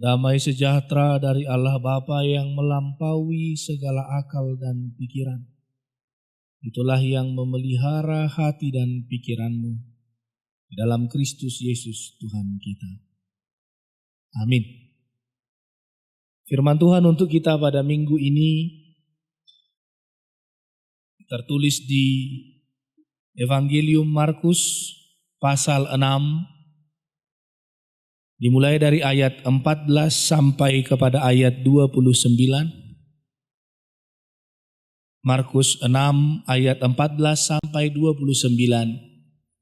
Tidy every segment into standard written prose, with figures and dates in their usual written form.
Damai sejahtera dari Allah Bapa yang melampaui segala akal dan pikiran. Itulah yang memelihara hati dan pikiranmu dalam Kristus Yesus Tuhan kita. Amin. Firman Tuhan untuk kita pada minggu ini tertulis di Evangelium Markus pasal 6, dimulai dari ayat 14 sampai kepada ayat 29. Markus 6 ayat 14 sampai 29.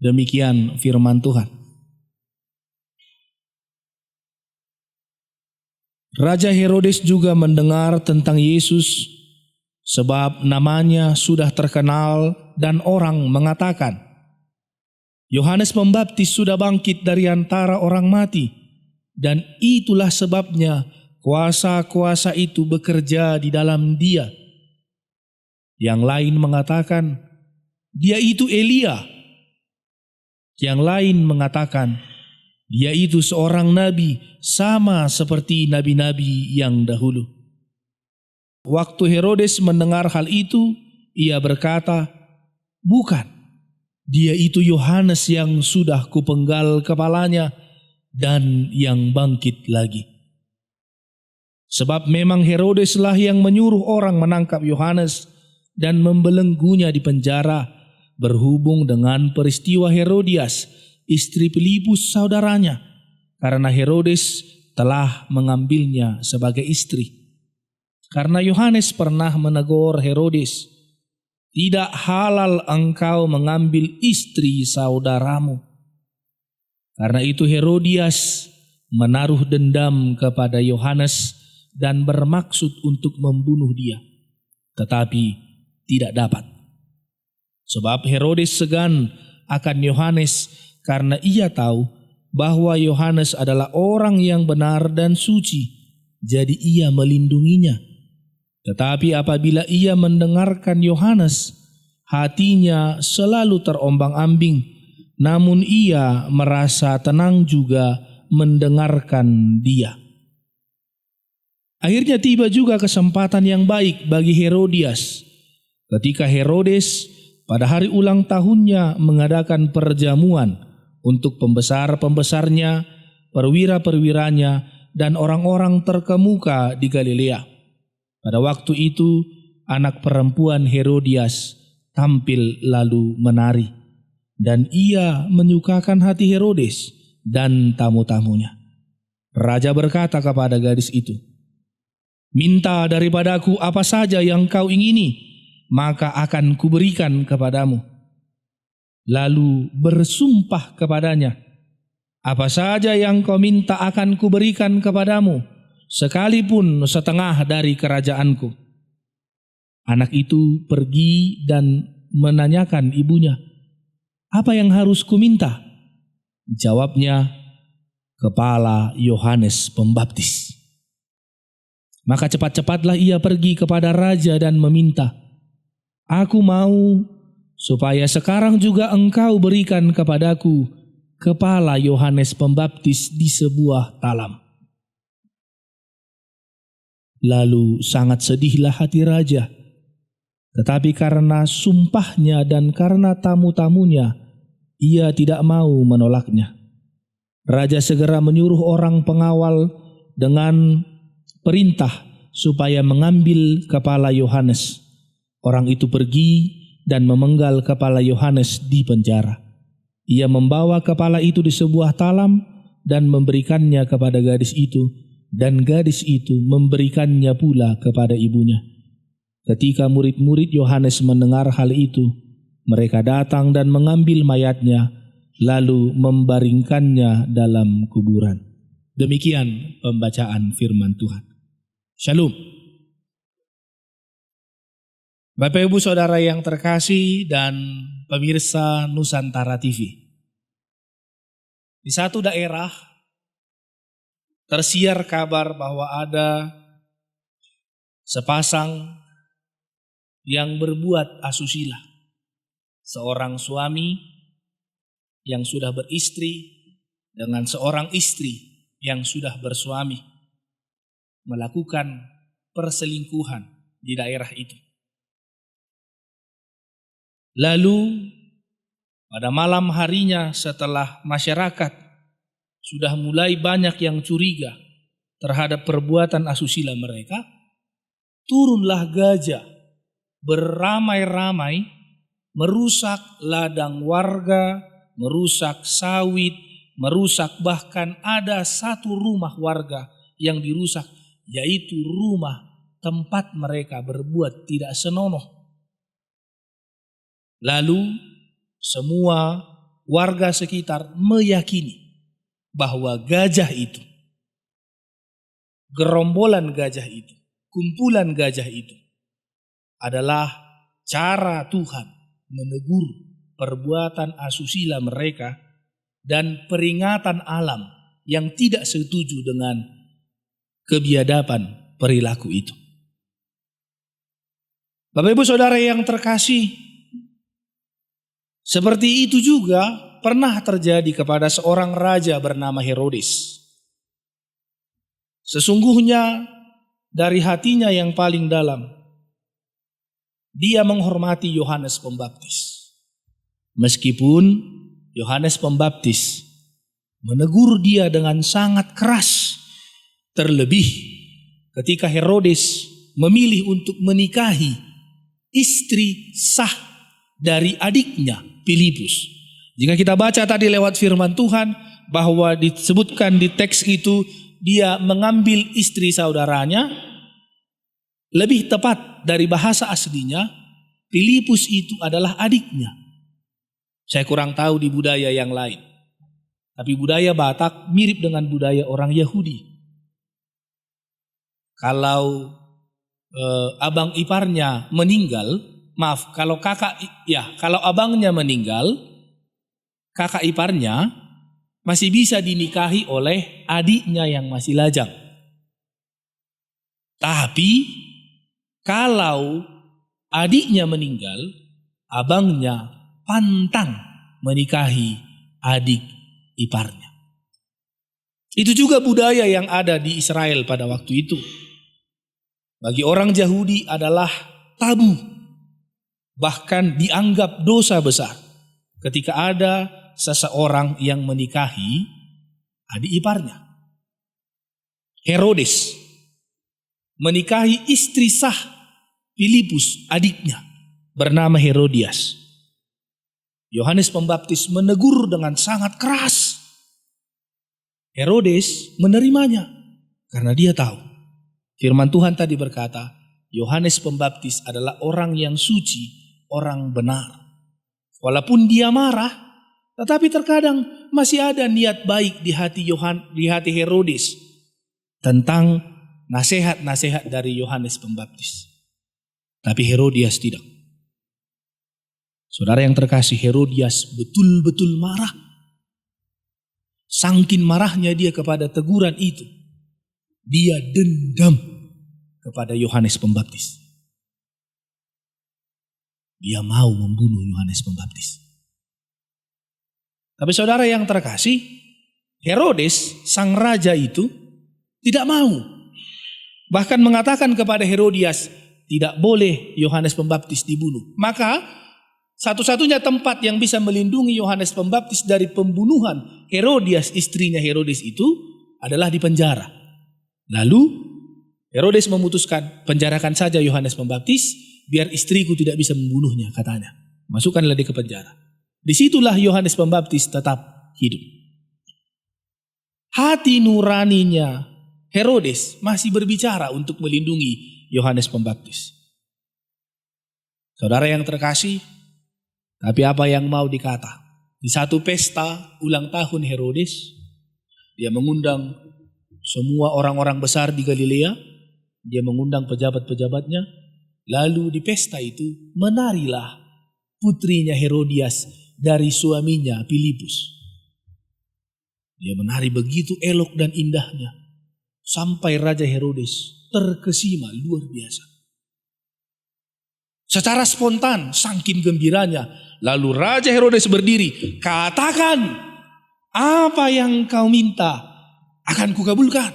Demikian firman Tuhan. Raja Herodes juga mendengar tentang Yesus, sebab namanya sudah terkenal dan orang mengatakan, Yohanes Pembaptis sudah bangkit dari antara orang mati, dan itulah sebabnya kuasa-kuasa itu bekerja di dalam dia. Yang lain mengatakan, dia itu Elia. Yang lain mengatakan, dia itu seorang nabi sama seperti nabi-nabi yang dahulu. Waktu Herodes mendengar hal itu, ia berkata, bukan, dia itu Yohanes yang sudah kupenggal kepalanya dan yang bangkit lagi. Sebab memang Herodeslah yang menyuruh orang menangkap Yohanes dan membelenggunya di penjara berhubung dengan peristiwa Herodias, istri Filipus saudaranya, karena Herodes telah mengambilnya sebagai istri. Karena Yohanes pernah menegur Herodes, tidak halal engkau mengambil istri saudaramu. Karena itu Herodias menaruh dendam kepada Yohanes dan bermaksud untuk membunuh dia, tetapi tidak dapat. Sebab Herodes segan akan Yohanes karena ia tahu bahwa Yohanes adalah orang yang benar dan suci, jadi ia melindunginya. Tetapi apabila ia mendengarkan Yohanes, hatinya selalu terombang-ambing, namun ia merasa tenang juga mendengarkan dia. Akhirnya tiba juga kesempatan yang baik bagi Herodias, ketika Herodes pada hari ulang tahunnya mengadakan perjamuan untuk pembesar-pembesarnya, perwira-perwiranya, dan orang-orang terkemuka di Galilea. Pada waktu itu, anak perempuan Herodias tampil lalu menari, dan ia menyukakan hati Herodes dan tamu-tamunya. Raja berkata kepada gadis itu, minta daripadaku apa saja yang kau ingini, maka akan kuberikan kepadamu. Lalu bersumpah kepadanya, apa saja yang kau minta akan kuberikan kepadamu, sekalipun setengah dari kerajaanku. Anak itu pergi dan menanyakan ibunya, apa yang harus kuminta? Jawabnya, kepala Yohanes Pembaptis. Maka cepat-cepatlah ia pergi kepada raja dan meminta, aku mau supaya sekarang juga engkau berikan kepadaku kepala Yohanes Pembaptis di sebuah talam. Lalu sangat sedihlah hati raja, tetapi karena sumpahnya dan karena tamu-tamunya, ia tidak mau menolaknya. Raja segera menyuruh orang pengawal dengan perintah supaya mengambil kepala Yohanes. Orang itu pergi dan memenggal kepala Yohanes di penjara. Ia membawa kepala itu di sebuah talam dan memberikannya kepada gadis itu, dan gadis itu memberikannya pula kepada ibunya. Ketika murid-murid Yohanes mendengar hal itu, mereka datang dan mengambil mayatnya, lalu membaringkannya dalam kuburan. Demikian pembacaan firman Tuhan. Shalom. Bapak Ibu Saudara yang terkasih dan pemirsa Nusantara TV. Di satu daerah tersiar kabar bahwa ada sepasang yang berbuat asusila. Seorang suami yang sudah beristri dengan seorang istri yang sudah bersuami. melakukan perselingkuhan di daerah itu. Lalu pada malam harinya setelah masyarakat sudah mulai banyak yang curiga terhadap perbuatan asusila mereka, turunlah gajah beramai-ramai merusak ladang warga, merusak sawit, merusak, bahkan ada satu rumah warga yang dirusak, yaitu rumah tempat mereka berbuat tidak senonoh. Lalu semua warga sekitar meyakini bahwa gajah itu, gerombolan gajah itu, kumpulan gajah itu adalah cara Tuhan menegur perbuatan asusila mereka dan peringatan alam yang tidak setuju dengan kebiadaban perilaku itu. Bapak Ibu Saudara yang terkasih, seperti itu juga pernah terjadi kepada seorang raja bernama Herodes. Sesungguhnya dari hatinya yang paling dalam, dia menghormati Yohanes Pembaptis. Meskipun Yohanes Pembaptis menegur dia dengan sangat keras, terlebih ketika Herodes memilih untuk menikahi istri sah dari adiknya Filipus. Jika kita baca tadi lewat firman Tuhan bahwa disebutkan di teks itu dia mengambil istri saudaranya, lebih tepat dari bahasa aslinya Filipus itu adalah adiknya. Saya kurang tahu di budaya yang lain, tapi budaya Batak mirip dengan budaya orang Yahudi. Kalau abang iparnya meninggal, kalau abangnya meninggal, kakak iparnya masih bisa dinikahi oleh adiknya yang masih lajang. Tapi kalau adiknya meninggal, abangnya pantang menikahi adik iparnya. Itu juga budaya yang ada di Israel pada waktu itu. Bagi orang Yahudi adalah tabu, bahkan dianggap dosa besar ketika ada seseorang yang menikahi adik iparnya. Herodes menikahi istri sah Filipus, adiknya bernama Herodias. Yohanes Pembaptis menegur dengan sangat keras. Herodes menerimanya karena dia tahu firman Tuhan tadi berkata, Yohanes Pembaptis adalah orang yang suci, orang benar. Walaupun dia marah, tetapi terkadang masih ada niat baik di hati Herodes tentang nasihat-nasihat dari Yohanes Pembaptis. Tapi Herodias tidak. Saudara yang terkasih, Herodias betul-betul marah. Sangkin marahnya dia kepada teguran itu, dia dendam kepada Yohanes Pembaptis. Dia mau membunuh Yohanes Pembaptis. Tapi saudara yang terkasih, Herodes, sang raja itu tidak mau. Bahkan mengatakan kepada Herodias, tidak boleh Yohanes Pembaptis dibunuh. Maka satu-satunya tempat yang bisa melindungi Yohanes Pembaptis dari pembunuhan Herodias, istrinya Herodes itu adalah di penjara. Lalu Herodes memutuskan, penjarakan saja Yohanes Pembaptis, biar istriku tidak bisa membunuhnya, katanya. Masukkanlah dia ke penjara. Disitulah Yohanes Pembaptis tetap hidup. Hati nuraninya Herodes masih berbicara untuk melindungi Yohanes Pembaptis. Saudara yang terkasih, tapi apa yang mau dikata? Di satu pesta ulang tahun Herodes, dia mengundang semua orang-orang besar di Galilea, dia mengundang pejabat-pejabatnya, lalu di pesta itu menarilah putrinya Herodias dari suaminya Filipus. Dia menari begitu elok dan indahnya, sampai Raja Herodes terkesima luar biasa. Secara spontan, saking gembiranya, lalu Raja Herodes berdiri, katakan apa yang kau minta akan kukabulkan.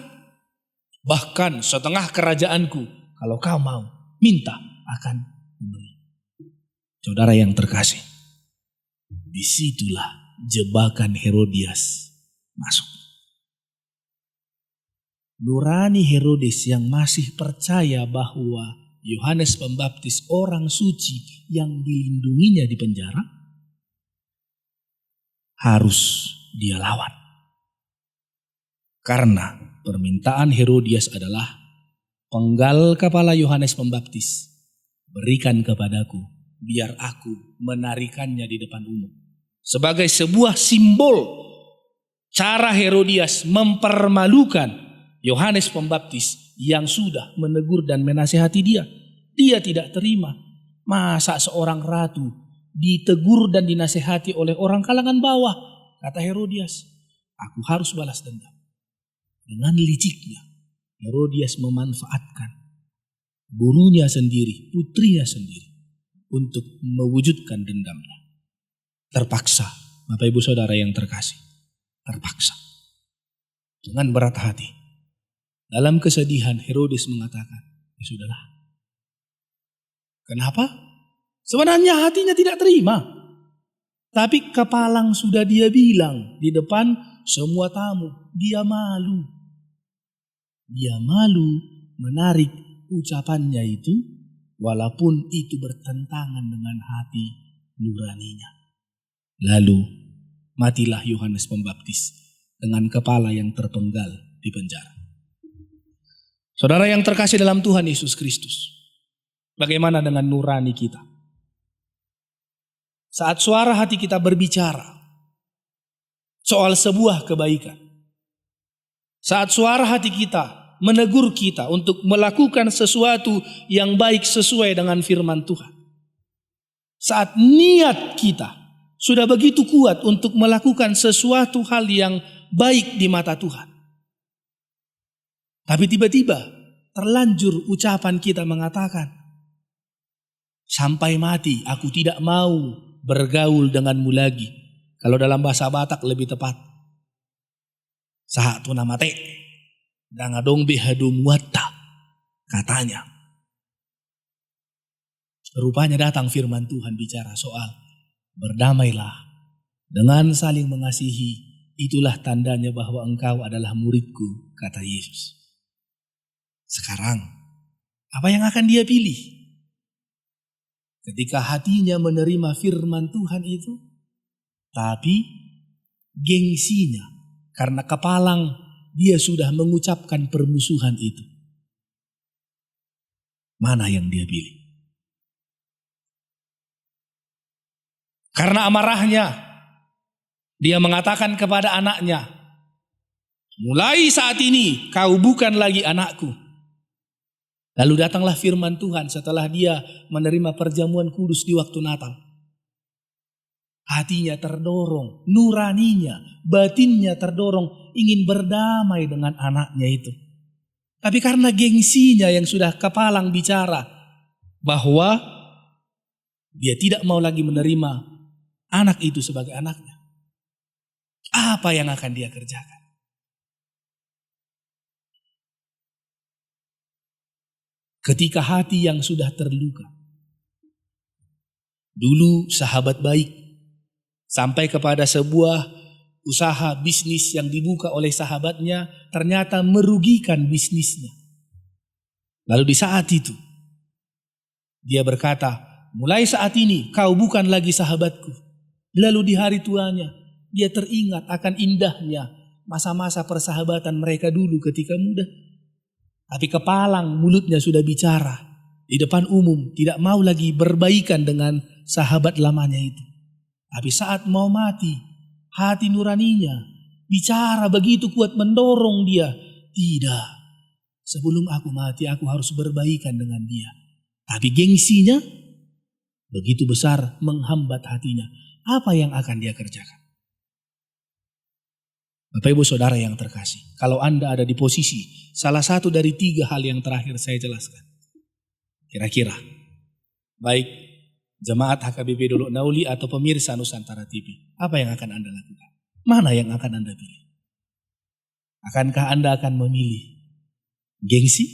Bahkan setengah kerajaanku, kalau kau mau, minta akan kuberi. Saudara yang terkasih, disitulah jebakan Herodias masuk. Nurani Herodes yang masih percaya bahwa Yohanes Pembaptis orang suci yang dilindunginya di penjara, harus dia lawan. Karena permintaan Herodias adalah, penggal kepala Yohanes Pembaptis berikan kepadaku, biar aku menarikannya di depan umum. Sebagai sebuah simbol cara Herodias mempermalukan Yohanes Pembaptis yang sudah menegur dan menasihati dia. Dia tidak terima. Masa seorang ratu ditegur dan dinasihati oleh orang kalangan bawah? Kata Herodias, aku harus balas dendam. Dengan liciknya, Herodias memanfaatkan gurunya sendiri, putrinya sendiri, untuk mewujudkan dendamnya. Terpaksa, Bapak Ibu Saudara yang terkasih, terpaksa. Dengan berat hati, dalam kesedihan Herodes mengatakan, ya sudahlah. Kenapa? Sebenarnya hatinya tidak terima. Tapi kepalang sudah dia bilang di depan semua tamu, dia malu. Dia malu menarik ucapannya itu, walaupun itu bertentangan dengan hati nuraninya. Lalu matilah Yohanes Pembaptis dengan kepala yang terpenggal di penjara. Saudara yang terkasih dalam Tuhan Yesus Kristus, bagaimana dengan nurani kita? Saat suara hati kita berbicara soal sebuah kebaikan, saat suara hati kita menegur kita untuk melakukan sesuatu yang baik sesuai dengan firman Tuhan, saat niat kita sudah begitu kuat untuk melakukan sesuatu hal yang baik di mata Tuhan, tapi tiba-tiba terlanjur ucapan kita mengatakan, sampai mati aku tidak mau bergaul denganmu lagi. Kalau dalam bahasa Batak lebih tepat, saat tuna mate dangadong behadum wata, katanya. Rupanya datang firman Tuhan bicara soal berdamailah dengan saling mengasihi. Itulah tandanya bahwa engkau adalah muridku, kata Yesus. Sekarang, apa yang akan dia pilih? Ketika hatinya menerima firman Tuhan itu, tapi gengsinya, karena kepalang dia sudah mengucapkan permusuhan itu. Mana yang dia pilih? Karena amarahnya, dia mengatakan kepada anaknya, mulai saat ini kau bukan lagi anakku. Lalu datanglah firman Tuhan setelah dia menerima perjamuan kudus di waktu Natal. Hatinya terdorong, nuraninya, batinnya terdorong ingin berdamai dengan anaknya itu. Tapi karena gengsinya yang sudah kepalang bicara bahwa dia tidak mau lagi menerima anak itu sebagai anaknya, apa yang akan dia kerjakan? Ketika hati yang sudah terluka, dulu sahabat baik, sampai kepada sebuah usaha bisnis yang dibuka oleh sahabatnya, ternyata merugikan bisnisnya. Lalu di saat itu, dia berkata, mulai saat ini kau bukan lagi sahabatku. Lalu di hari tuanya, dia teringat akan indahnya masa-masa persahabatan mereka dulu ketika muda. Tapi kepalang mulutnya sudah bicara di depan umum, tidak mau lagi berbaikan dengan sahabat lamanya itu. Tapi saat mau mati, hati nuraninya bicara begitu kuat mendorong dia. Tidak, sebelum aku mati aku harus berbaikan dengan dia. Tapi gengsinya begitu besar menghambat hatinya. Apa yang akan dia kerjakan? Bapak Ibu Saudara yang terkasih, kalau Anda ada di posisi salah satu dari 3 hal yang terakhir saya jelaskan, kira-kira baik jemaat HKBP Dolok Nauli atau pemirsa Nusantara TV, apa yang akan Anda lakukan? Mana yang akan Anda pilih? Akankah Anda akan memilih Gengsi?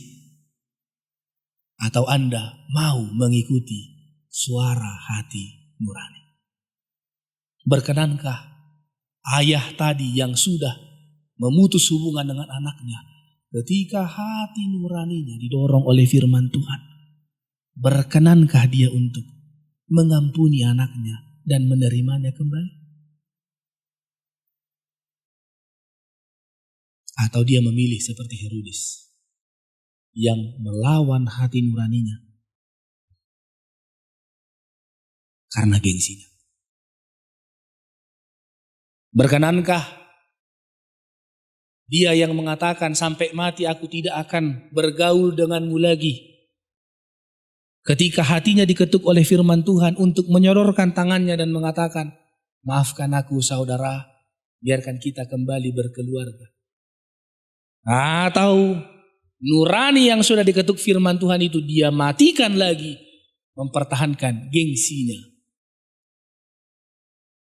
Atau Anda mau mengikuti suara hati nurani? Berkenankah ayah tadi yang sudah memutus hubungan dengan anaknya, ketika hati nuraninya didorong oleh firman Tuhan, berkenankah dia untuk mengampuni anaknya dan menerimanya kembali? Atau dia memilih seperti Herodes yang melawan hati nuraninya karena gengsinya? Berkenankah dia yang mengatakan, sampai mati aku tidak akan bergaul denganmu lagi, ketika hatinya diketuk oleh firman Tuhan untuk menyodorkan tangannya dan mengatakan, maafkan aku saudara, biarkan kita kembali berkeluarga? Atau nurani yang sudah diketuk firman Tuhan itu dia matikan lagi, mempertahankan gengsinya?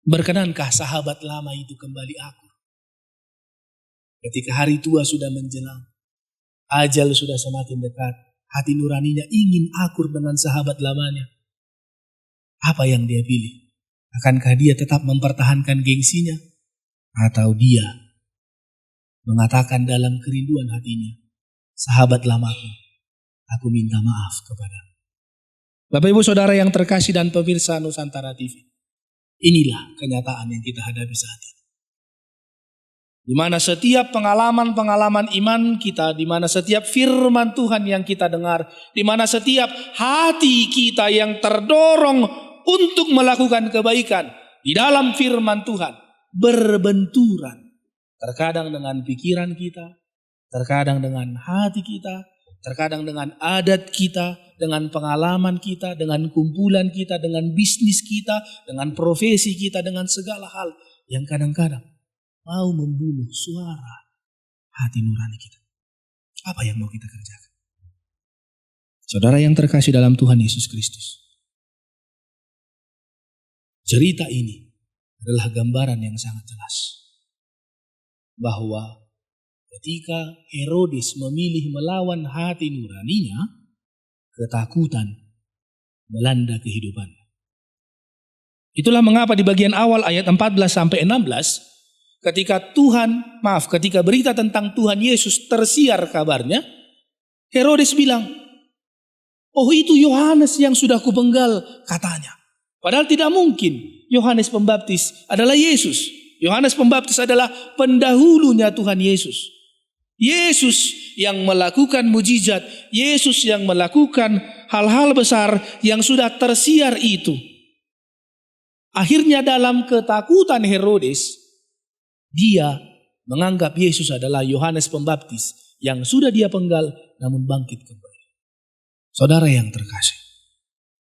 Berkenankah sahabat lama itu kembali akur? Ketika hari tua sudah menjelang, ajal sudah semakin dekat, hati nuraninya ingin akur dengan sahabat lamanya. Apa yang dia pilih? Akankah dia tetap mempertahankan gengsinya? Atau dia mengatakan dalam kerinduan hatinya, sahabat lamaku, aku minta maaf kepadamu. Bapak Ibu Saudara yang terkasih dan pemirsa Nusantara TV, inilah kenyataan yang kita hadapi saat ini. Di mana setiap pengalaman-pengalaman iman kita, di mana setiap firman Tuhan yang kita dengar, di mana setiap hati kita yang terdorong untuk melakukan kebaikan di dalam firman Tuhan berbenturan. Terkadang dengan pikiran kita, terkadang dengan hati kita, terkadang dengan adat kita, dengan pengalaman kita, dengan kumpulan kita, dengan bisnis kita, dengan profesi kita, dengan segala hal yang kadang-kadang mau membunuh suara hati nurani kita. Apa yang mau kita kerjakan? Saudara yang terkasih dalam Tuhan Yesus Kristus, cerita ini adalah gambaran yang sangat jelas bahwa ketika Herodes memilih melawan hati nuraninya, ketakutan melanda kehidupannya. Itulah mengapa di bagian awal ayat 14-16, ketika berita tentang Tuhan Yesus tersiar kabarnya, Herodes bilang, oh itu Yohanes yang sudah kupenggal, katanya. Padahal tidak mungkin, Yohanes Pembaptis adalah Yesus. Yohanes Pembaptis adalah pendahulunya Tuhan Yesus. Yesus yang melakukan mujizat, Yesus yang melakukan hal-hal besar yang sudah tersiar itu. Akhirnya dalam ketakutan Herodes, dia menganggap Yesus adalah Yohanes Pembaptis yang sudah dia penggal namun bangkit kembali. Saudara yang terkasih,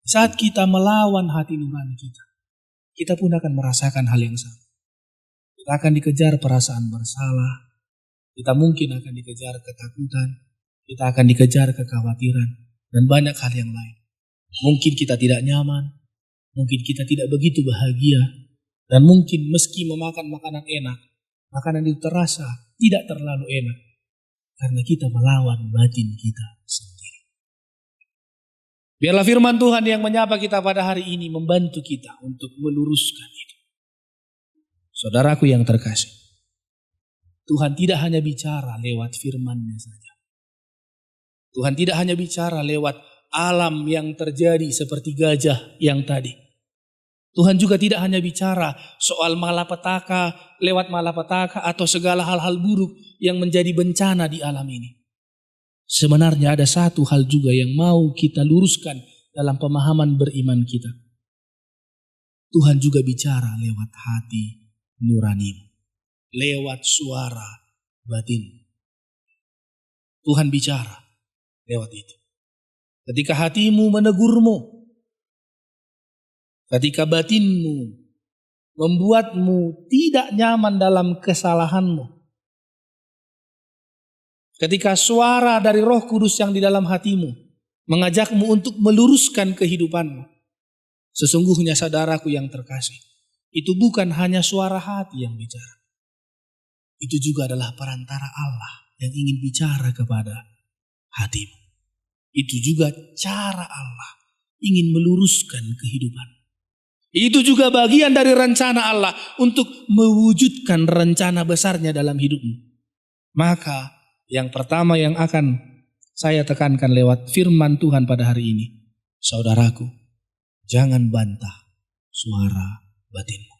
saat kita melawan hati nurani kita pun akan merasakan hal yang sama. Kita akan dikejar perasaan bersalah, kita mungkin akan dikejar ketakutan, kita akan dikejar kekhawatiran, dan banyak hal yang lain. Mungkin kita tidak nyaman, mungkin kita tidak begitu bahagia, dan mungkin meski memakan makanan enak, makanan itu terasa tidak terlalu enak, karena kita melawan batin kita sendiri. Biarlah firman Tuhan yang menyapa kita pada hari ini membantu kita untuk meluruskan itu. Saudaraku yang terkasih, Tuhan tidak hanya bicara lewat firman-Nya saja. Tuhan tidak hanya bicara lewat alam yang terjadi seperti gajah yang tadi. Tuhan juga tidak hanya bicara soal malapetaka, lewat malapetaka atau segala hal-hal buruk yang menjadi bencana di alam ini. Sebenarnya ada satu hal juga yang mau kita luruskan dalam pemahaman beriman kita. Tuhan juga bicara lewat hati nuranimu, lewat suara batin. Tuhan bicara lewat itu. Ketika hatimu menegurmu, ketika batinmu membuatmu tidak nyaman dalam kesalahanmu, ketika suara dari Roh Kudus yang di dalam hatimu mengajakmu untuk meluruskan kehidupanmu, sesungguhnya saudaraku yang terkasih, itu bukan hanya suara hati yang bicara. Itu juga adalah perantara Allah yang ingin bicara kepada hatimu. Itu juga cara Allah ingin meluruskan kehidupan. Itu juga bagian dari rencana Allah untuk mewujudkan rencana besarnya dalam hidupmu. Maka yang pertama yang akan saya tekankan lewat firman Tuhan pada hari ini, saudaraku, jangan bantah suara batinmu.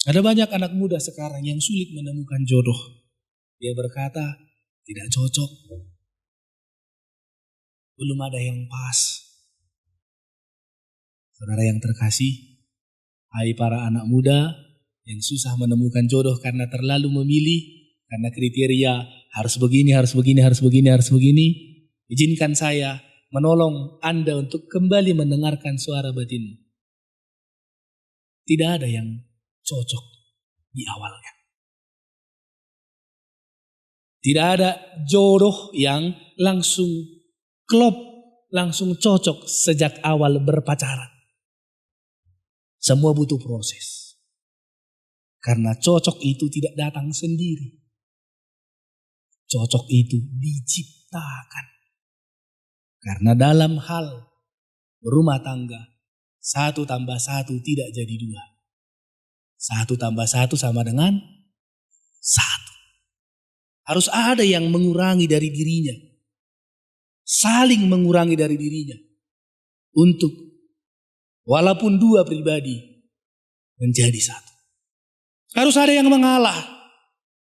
Ada banyak anak muda sekarang yang sulit menemukan jodoh. Dia berkata, tidak cocok. Belum ada yang pas. Saudara yang terkasih, hai para anak muda yang susah menemukan jodoh karena terlalu memilih, karena kriteria harus begini, harus begini, harus begini, harus begini. Izinkan saya menolong Anda untuk kembali mendengarkan suara batinmu. Tidak ada yang cocok di awalnya. Tidak ada jodoh yang langsung klop, langsung cocok sejak awal berpacaran. Semua butuh proses. Karena cocok itu tidak datang sendiri. Cocok itu diciptakan. Karena dalam hal rumah tangga, 1 tambah 1 tidak jadi 2. 1 tambah 1 sama dengan 1. Harus ada yang mengurangi dari dirinya. Saling mengurangi dari dirinya. Untuk walaupun 2 pribadi menjadi 1. Harus ada yang mengalah.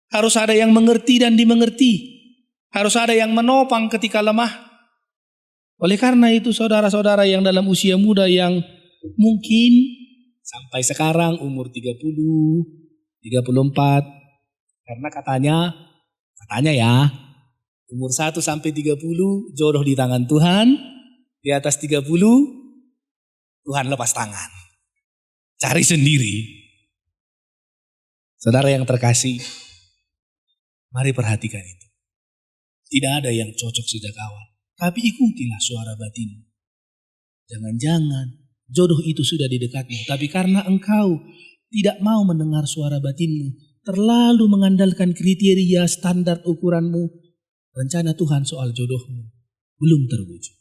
Harus ada yang mengerti dan dimengerti. Harus ada yang menopang ketika lemah. Oleh karena itu saudara-saudara yang dalam usia muda yang mungkin sampai sekarang umur 30, 34. Karena katanya ya, umur 1 sampai 30 jodoh di tangan Tuhan. Di atas 30 Tuhan lepas tangan. Cari sendiri. Saudara yang terkasih, mari perhatikan itu. Tidak ada yang cocok sejak awal. Tapi ikutilah suara batin. Jangan-jangan jodoh itu sudah di dekatmu. Tapi karena engkau tidak mau mendengar suara batinmu, terlalu mengandalkan kriteria standar ukuranmu, rencana Tuhan soal jodohmu belum terwujud.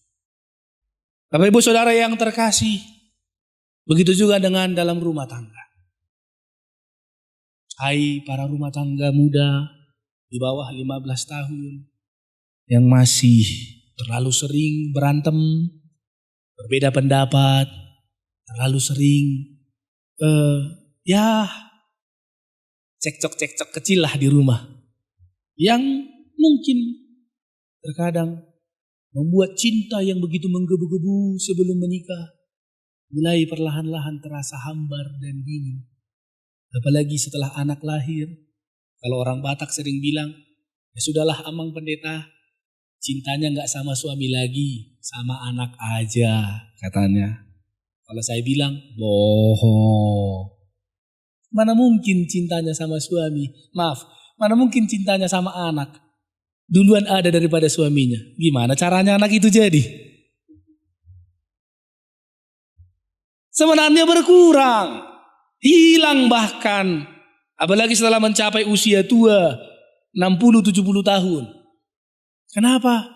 Bapak Ibu Saudara yang terkasih, begitu juga dengan dalam rumah tangga. Hai para rumah tangga muda di bawah 15 tahun yang masih terlalu sering berantem, berbeda pendapat, terlalu sering cekcok-cekcok kecil lah di rumah. Yang mungkin terkadang membuat cinta yang begitu menggebu-gebu sebelum menikah mulai perlahan-lahan terasa hambar dan dingin. Apalagi setelah anak lahir. Kalau orang Batak sering bilang, ya sudahlah Amang Pendeta, cintanya gak sama suami lagi, sama anak aja katanya. Kalau saya bilang, bohong. Mana mungkin cintanya sama suami? Maaf, mana mungkin cintanya sama anak? Duluan ada daripada suaminya. Gimana caranya anak itu jadi? Sebenarnya berkurang. Hilang bahkan. Apalagi setelah mencapai usia tua. 60-70 tahun. Kenapa?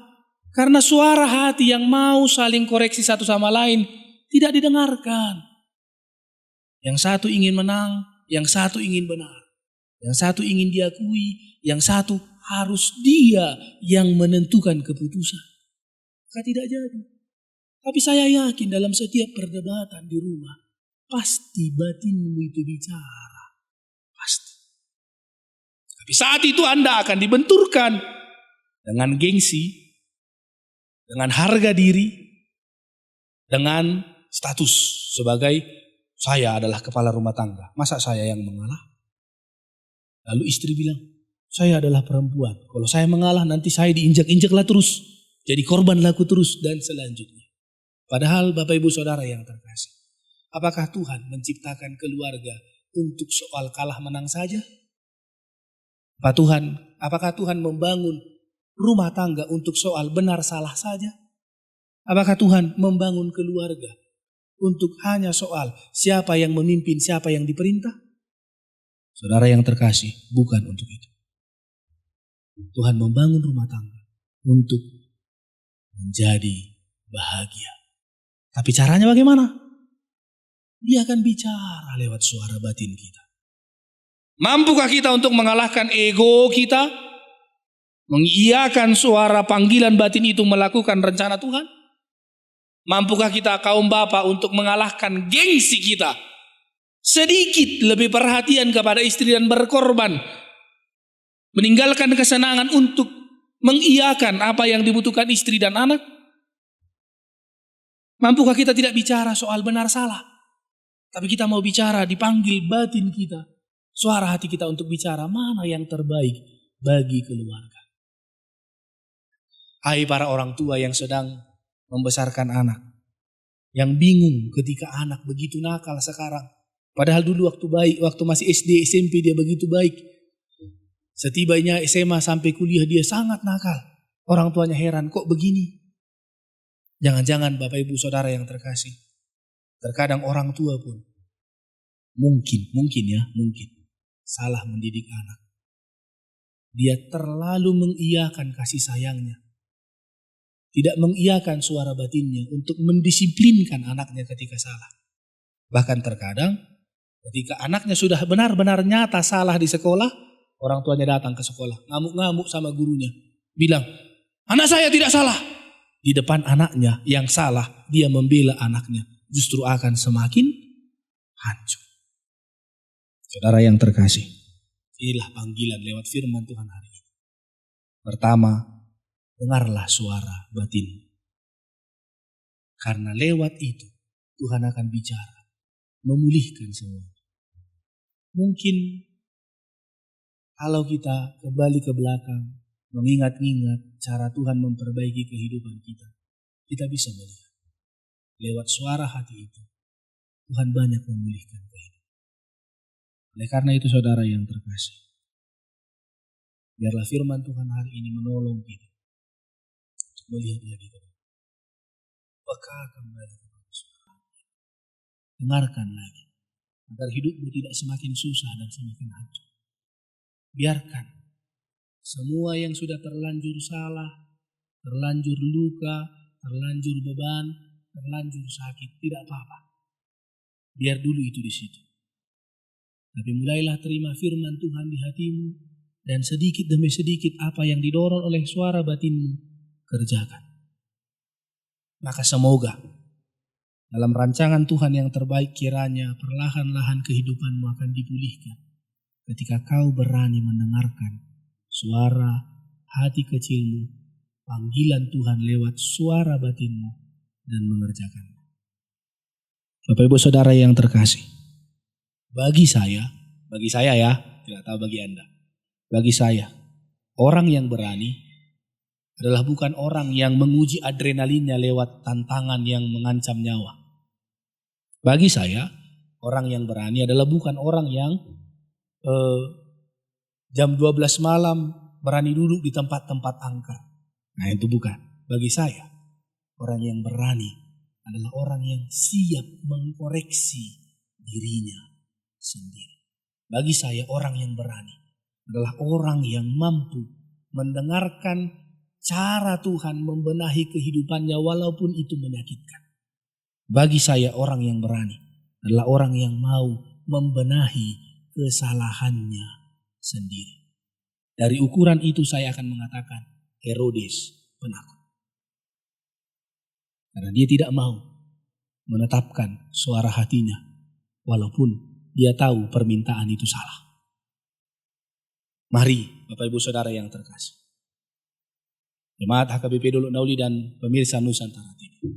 Karena suara hati yang mau saling koreksi satu sama lain tidak didengarkan. Yang satu ingin menang, yang satu ingin benar. Yang satu ingin diakui, yang satu harus dia yang menentukan keputusan. Maka tidak jadi. Tapi saya yakin dalam setiap perdebatan di rumah, pasti batinmu itu bicara. Pasti. Tapi saat itu Anda akan dibenturkan dengan gengsi, dengan harga diri, dengan status sebagai saya adalah kepala rumah tangga. Masa saya yang mengalah? Lalu istri bilang, saya adalah perempuan. Kalau saya mengalah nanti saya diinjak-injaklah terus. Jadi korban laku terus dan selanjutnya. Padahal Bapak Ibu Saudara yang terkasih. Apakah Tuhan menciptakan keluarga untuk soal kalah menang saja? Apakah Tuhan membangun rumah tangga untuk soal benar salah saja? Apakah Tuhan membangun keluarga untuk hanya soal siapa yang memimpin, siapa yang diperintah? Saudara yang terkasih, bukan untuk itu. Tuhan membangun rumah tangga untuk menjadi bahagia. Tapi caranya bagaimana? Dia akan bicara lewat suara batin kita. Mampukah kita untuk mengalahkan ego kita? Mengiyakan suara panggilan batin itu melakukan rencana Tuhan? Mampukah kita kaum bapa untuk mengalahkan gengsi kita? Sedikit lebih perhatian kepada istri dan berkorban. Meninggalkan kesenangan untuk mengiyakan apa yang dibutuhkan istri dan anak? Mampukah kita tidak bicara soal benar salah? Tapi kita mau bicara, dipanggil batin kita. Suara hati kita untuk bicara mana yang terbaik bagi keluarga. Hai para orang tua yang sedang membesarkan anak. Yang bingung ketika anak begitu nakal sekarang. Padahal dulu waktu baik, waktu masih SD, SMP dia begitu baik. Setibanya SMA sampai kuliah dia sangat nakal. Orang tuanya heran, kok begini? Jangan-jangan Bapak Ibu Saudara yang terkasih. Terkadang orang tua pun mungkin salah mendidik anak. Dia terlalu mengiyakan kasih sayangnya. Tidak mengiyakan suara batinnya untuk mendisiplinkan anaknya ketika salah. Bahkan terkadang ketika anaknya sudah benar-benar nyata salah di sekolah, orang tuanya datang ke sekolah, ngamuk-ngamuk sama gurunya. Bilang, anak saya tidak salah. Di depan anaknya yang salah, dia membela anaknya. Justru akan semakin hancur. Saudara yang terkasih, inilah panggilan lewat firman Tuhan hari ini. Pertama, dengarlah suara batin. Karena lewat itu, Tuhan akan bicara, memulihkan semua. Mungkin kalau kita kembali ke belakang, mengingat-ingat cara Tuhan memperbaiki kehidupan kita, kita bisa melihat. Lewat suara hati itu, Tuhan banyak memulihkan kehidupan. Oleh karena itu saudara yang terkasih, biarlah firman Tuhan hari ini menolong kita untuk melihat lagi ke depan. Peka kembali kepada suara-Nya. Dengarkan lagi, agar hidupmu tidak semakin susah dan semakin hancur. Biarkan semua yang sudah terlanjur salah, terlanjur luka, terlanjur beban, terlanjur sakit, tidak apa-apa. Biar dulu itu di situ. Tapi mulailah terima firman Tuhan di hatimu, dan sedikit demi sedikit apa yang didorong oleh suara batinmu, kerjakan. Maka semoga dalam rancangan Tuhan yang terbaik kiranya perlahan-lahan kehidupanmu akan dipulihkan ketika kau berani mendengarkan suara hati kecilmu, panggilan Tuhan lewat suara batinmu, dan mengerjakannya. Bapak Ibu Saudara yang terkasih, bagi saya ya, tidak tahu bagi Anda. Bagi saya, orang yang berani adalah bukan orang yang menguji adrenalinnya lewat tantangan yang mengancam nyawa. Bagi saya, orang yang berani adalah bukan orang yang jam 12 malam berani duduk di tempat-tempat angker. Nah itu bukan. Bagi saya, orang yang berani adalah orang yang siap mengkoreksi dirinya sendiri. Bagi saya orang yang berani adalah orang yang mampu mendengarkan cara Tuhan membenahi kehidupannya walaupun itu menyakitkan. Bagi saya orang yang berani adalah orang yang mau membenahi kesalahannya sendiri. Dari ukuran itu saya akan mengatakan Herodes penakut. Karena dia tidak mau menetapkan suara hatinya walaupun dia tahu permintaan itu salah. Mari Bapak Ibu Saudara yang terkasih, Jemaat HKBP Dolok Dauli dan pemirsa Nusantara TV,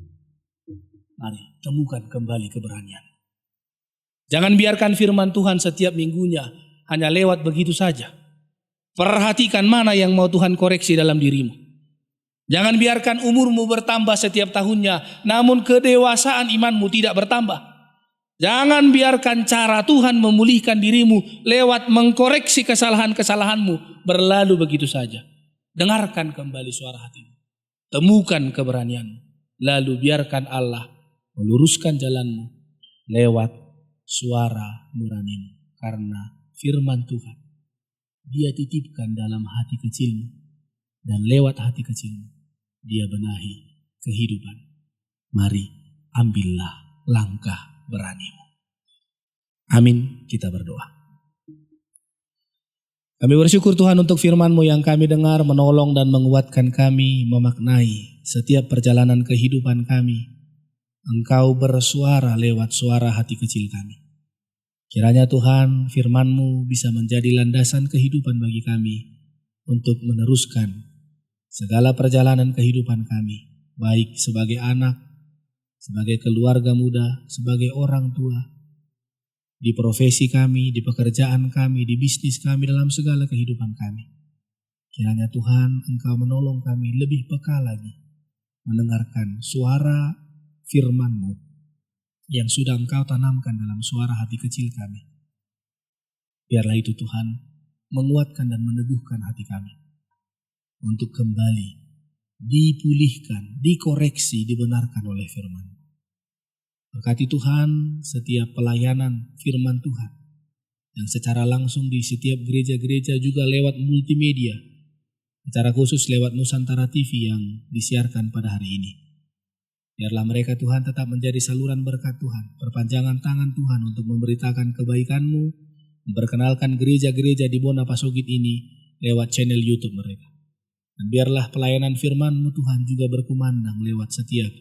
mari temukan kembali keberanian. Jangan biarkan firman Tuhan setiap minggunya hanya lewat begitu saja. Perhatikan mana yang mau Tuhan koreksi dalam dirimu. Jangan biarkan umurmu bertambah setiap tahunnya, namun kedewasaan imanmu tidak bertambah. Jangan biarkan cara Tuhan memulihkan dirimu lewat mengkoreksi kesalahan-kesalahanmu berlalu begitu saja. Dengarkan kembali suara hatimu. Temukan keberanianmu. Lalu biarkan Allah meluruskan jalanmu lewat suara nuranimu. Karena firman Tuhan, Dia titipkan dalam hati kecilmu. dan lewat hati kecilmu Dia benahi kehidupan. Mari ambillah langkah beranimu. Amin, kita berdoa. Kami bersyukur Tuhan untuk firman-Mu yang kami dengar, menolong dan menguatkan kami memaknai setiap perjalanan kehidupan kami. Engkau bersuara lewat suara hati kecil kami. Kiranya Tuhan firman-Mu bisa menjadi landasan kehidupan bagi kami untuk meneruskan segala perjalanan kehidupan kami, baik sebagai anak, sebagai keluarga muda, sebagai orang tua, di profesi kami, di pekerjaan kami, di bisnis kami, dalam segala kehidupan kami. Kiranya Tuhan Engkau menolong kami lebih peka lagi mendengarkan suara firman-Mu yang sudah Engkau tanamkan dalam suara hati kecil kami. Biarlah itu Tuhan menguatkan dan meneguhkan hati kami untuk kembali dipulihkan, dikoreksi, dibenarkan oleh firman. Berkati Tuhan setiap pelayanan firman Tuhan yang secara langsung di setiap gereja-gereja juga lewat multimedia, secara khusus lewat Nusantara TV yang disiarkan pada hari ini. Biarlah mereka Tuhan tetap menjadi saluran berkat Tuhan, perpanjangan tangan Tuhan untuk memberitakan kebaikan-Mu, memperkenalkan gereja-gereja di Bona Pasogit ini lewat channel YouTube mereka. Dan biarlah pelayanan firman-Mu Tuhan juga berkumandang lewat setiap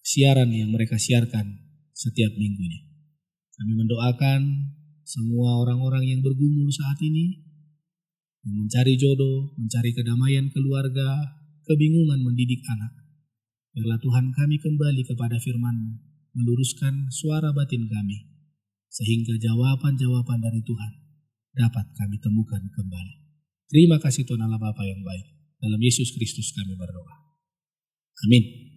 siaran yang mereka siarkan setiap minggunya. Kami mendoakan semua orang-orang yang bergumul saat ini, yang mencari jodoh, mencari kedamaian keluarga, kebingungan mendidik anak. Biarlah Tuhan kami kembali kepada firman-Mu, meluruskan suara batin kami, sehingga jawaban-jawaban dari Tuhan dapat kami temukan kembali. Terima kasih Tuhan Allah Bapa yang baik. Dalam Yesus Kristus kami berdoa. Amin.